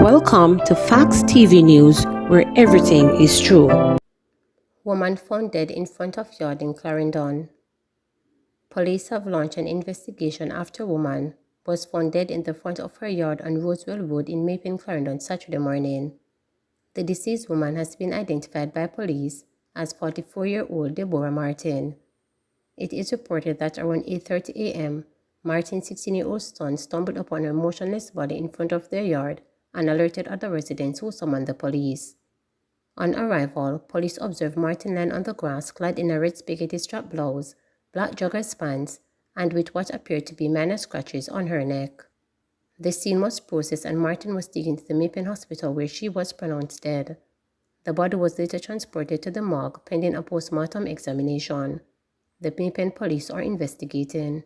Welcome to Facts TV News, where everything is true. Woman found dead in front of yard in Clarendon. Police have launched an investigation after woman was found dead in the front of her yard on Rosewell Road in Maple, Clarendon Saturday morning. The deceased woman has been identified by police as 44-year-old Deborah Martin. It is reported that around 8:30 a.m., Martin's 16-year-old son stumbled upon her motionless body in front of their yard and alerted other residents who summoned the police. On arrival, police observed Martin lying on the grass clad in a red spaghetti-strap blouse, black joggers pants, and with what appeared to be minor scratches on her neck. The scene was processed and Martin was taken to the Mapen Hospital where she was pronounced dead. The body was later transported to the morgue pending a post-mortem examination. The Mapen police are investigating.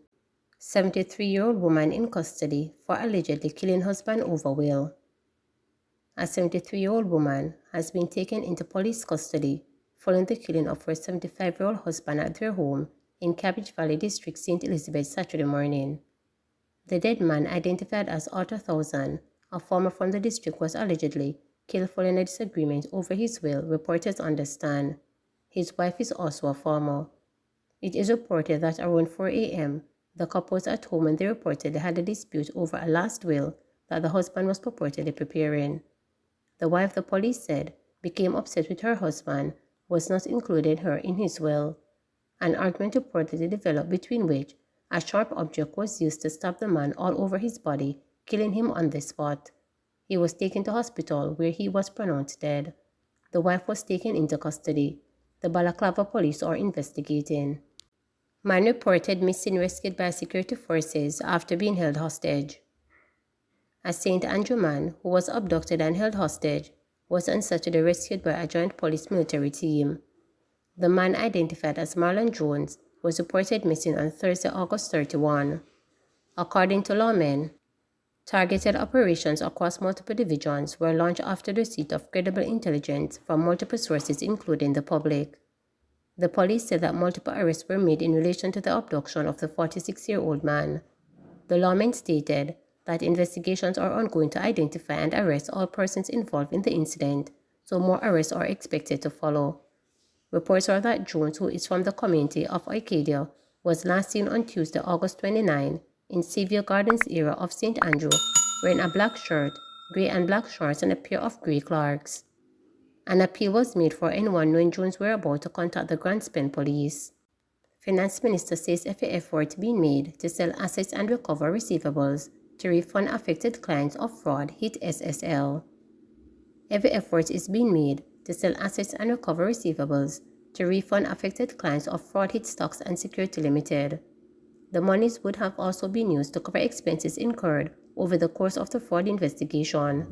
73-year-old woman in custody for allegedly killing husband over will. A 73-year-old woman has been taken into police custody following the killing of her 75-year-old husband at their home in Cabbage Valley District, St. Elizabeth, Saturday morning. The dead man, identified as Arthur Thousand, a farmer from the district, was allegedly killed following a disagreement over his will, reporters understand. His wife is also a farmer. It is reported that around 4 a.m., the couple was at home when they reportedly had a dispute over a last will that the husband was purportedly preparing. The wife, the police said, became upset with her husband was not including her in his will. An argument reportedly developed between which a sharp object was used to stab the man all over his body, killing him on the spot. He was taken to hospital where he was pronounced dead. The wife was taken into custody. The Balaclava police are investigating. Man reported missing, rescued by security forces after being held hostage. A St. Andrew man who was abducted and held hostage was on Saturday rescued by a joint police-military team. The man, identified as Marlon Jones, was reported missing on Thursday, August 31. According to lawmen, targeted operations across multiple divisions were launched after the receipt of credible intelligence from multiple sources, including the public. The police said that multiple arrests were made in relation to the abduction of the 46-year-old man. The lawmen stated that investigations are ongoing to identify and arrest all persons involved in the incident, so more arrests are expected to follow. Reports are that Jones, who is from the community of Arcadia, was last seen on Tuesday, August 29, in Xavier Gardens area of St. Andrew, wearing a black shirt, grey and black shorts, and a pair of grey Clarks. An appeal was made for anyone knowing Jones' whereabouts to contact the Grand Spend police. Finance Minister says every effort being made to sell assets and recover receivables to refund affected clients of fraud hit SSL. Every effort is being made to sell assets and recover receivables to refund affected clients of fraud hit Stocks and Security Limited. The monies would have also been used to cover expenses incurred over the course of the fraud investigation.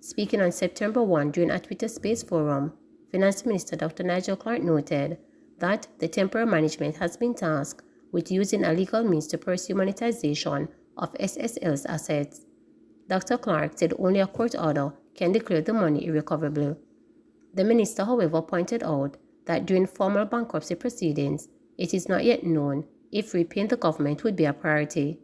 Speaking on September 1 during a Twitter Space forum, Finance Minister Dr. Nigel Clark noted that the temporary management has been tasked with using a legal means to pursue monetization of SSL's assets. Dr. Clark said only a court order can declare the money irrecoverable. The minister, however, pointed out that during formal bankruptcy proceedings, it is not yet known if repaying the government would be a priority.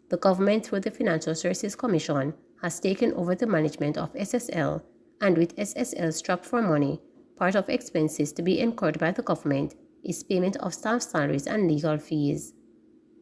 The government, through the Financial Services Commission, has taken over the management of SSL, and with SSL strapped for money, part of expenses to be incurred by the government is payment of staff salaries and legal fees.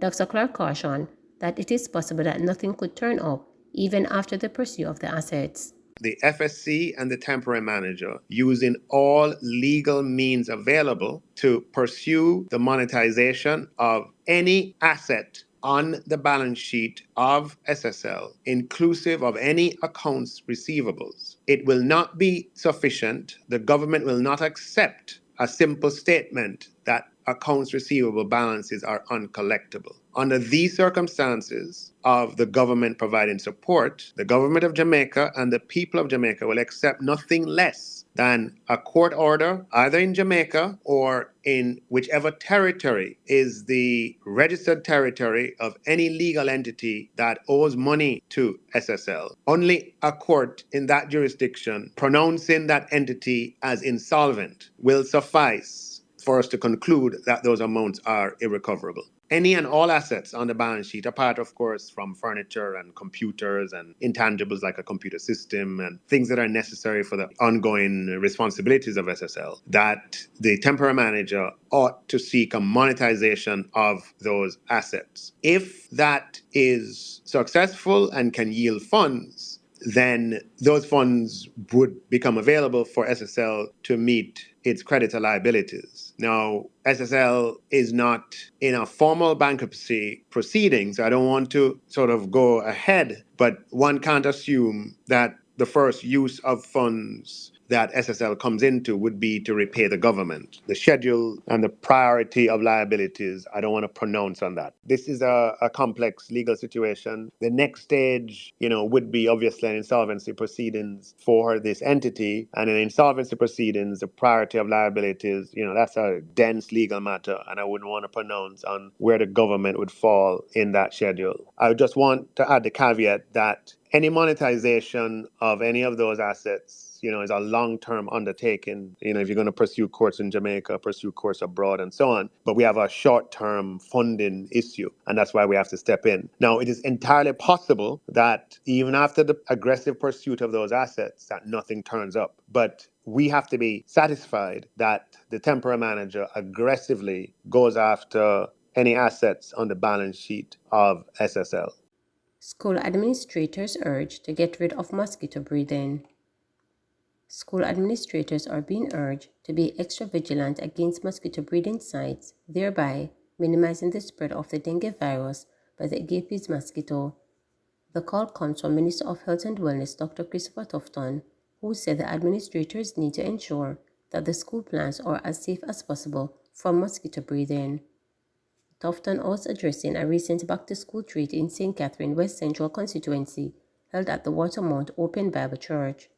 Dr. Clark cautioned that it is possible that nothing could turn up even after the pursuit of the assets. The FSC and the temporary manager using all legal means available to pursue the monetization of any asset on the balance sheet of SSL, inclusive of any accounts receivables. It will not be sufficient. The government will not accept a simple statement that accounts receivable balances are uncollectible. Under these circumstances of the government providing support, the government of Jamaica and the people of Jamaica will accept nothing less than a court order, either in Jamaica or in whichever territory is the registered territory of any legal entity that owes money to SSL. Only a court in that jurisdiction pronouncing that entity as insolvent will suffice for us to conclude that those amounts are irrecoverable. any and all assets on the balance sheet, apart, of course, from furniture and computers and intangibles like a computer system and things that are necessary for the ongoing responsibilities of SSL, that the temporary manager ought to seek a monetization of those assets. If that is successful and can yield funds, then those funds would become available for SSL to meet its creditor liabilities. Now, SSL is not in a formal bankruptcy proceeding, so I don't want to sort of go ahead, but one can't assume that the first use of funds that SSL comes into would be to repay the government. The schedule and the priority of liabilities, I don't want to pronounce on that. This is a complex legal situation. The next stage, would be obviously an insolvency proceedings for this entity. And in insolvency proceedings, the priority of liabilities, that's a dense legal matter. And I wouldn't want to pronounce on where the government would fall in that schedule. I would just want to add the caveat that any monetization of any of those assets, is a long-term undertaking. If you're going to pursue courts in Jamaica, pursue courts abroad, and so on. But we have a short-term funding issue, and that's why we have to step in. Now, it is entirely possible that even after the aggressive pursuit of those assets, that nothing turns up. But we have to be satisfied that the temporary manager aggressively goes after any assets on the balance sheet of SSL. School administrators urged to get rid of mosquito breeding. School administrators are being urged to be extra vigilant against mosquito breeding sites, thereby minimizing the spread of the dengue virus by the Aedes mosquito. The call comes from Minister of Health and Wellness Dr. Christopher Tufton, who said the administrators need to ensure that the school plants are as safe as possible from mosquito breeding. Tufton was addressing a recent back-to-school treat in St. Catherine West Central constituency held at the Watermount Open Bible Church.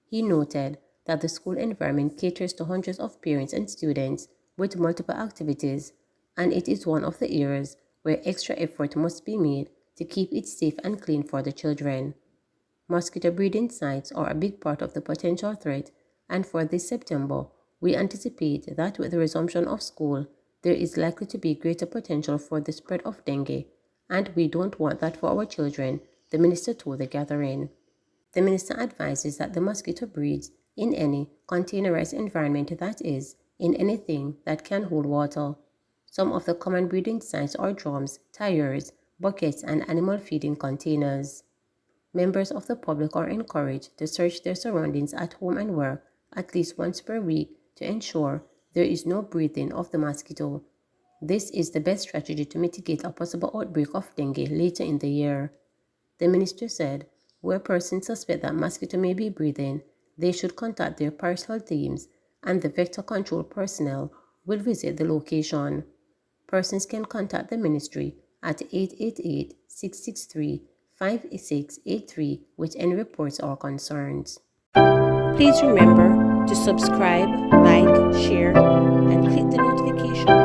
He noted that the school environment caters to hundreds of parents and students with multiple activities, and it is one of the areas where extra effort must be made to keep it safe and clean for the children. Mosquito breeding sites are a big part of the potential threat, and for this September, we anticipate that with the resumption of school, there is likely to be greater potential for the spread of dengue, and we don't want that for our children, the minister told the gathering. The minister advises that the mosquito breeds in any containerized environment, that is, in anything that can hold water. Some of the common breeding sites are drums, tires, buckets, and animal feeding containers. Members of the public are encouraged to search their surroundings at home and work at least once per week to ensure there is no breeding of the mosquito. This is the best strategy to mitigate a possible outbreak of dengue later in the year. The minister said, where persons suspect that mosquito may be breeding, they should contact their parish health teams, and the vector control personnel will visit the location. Persons can contact the ministry at 888-663-5683 with any reports or concerns. Please remember to subscribe, like, share, and click the notification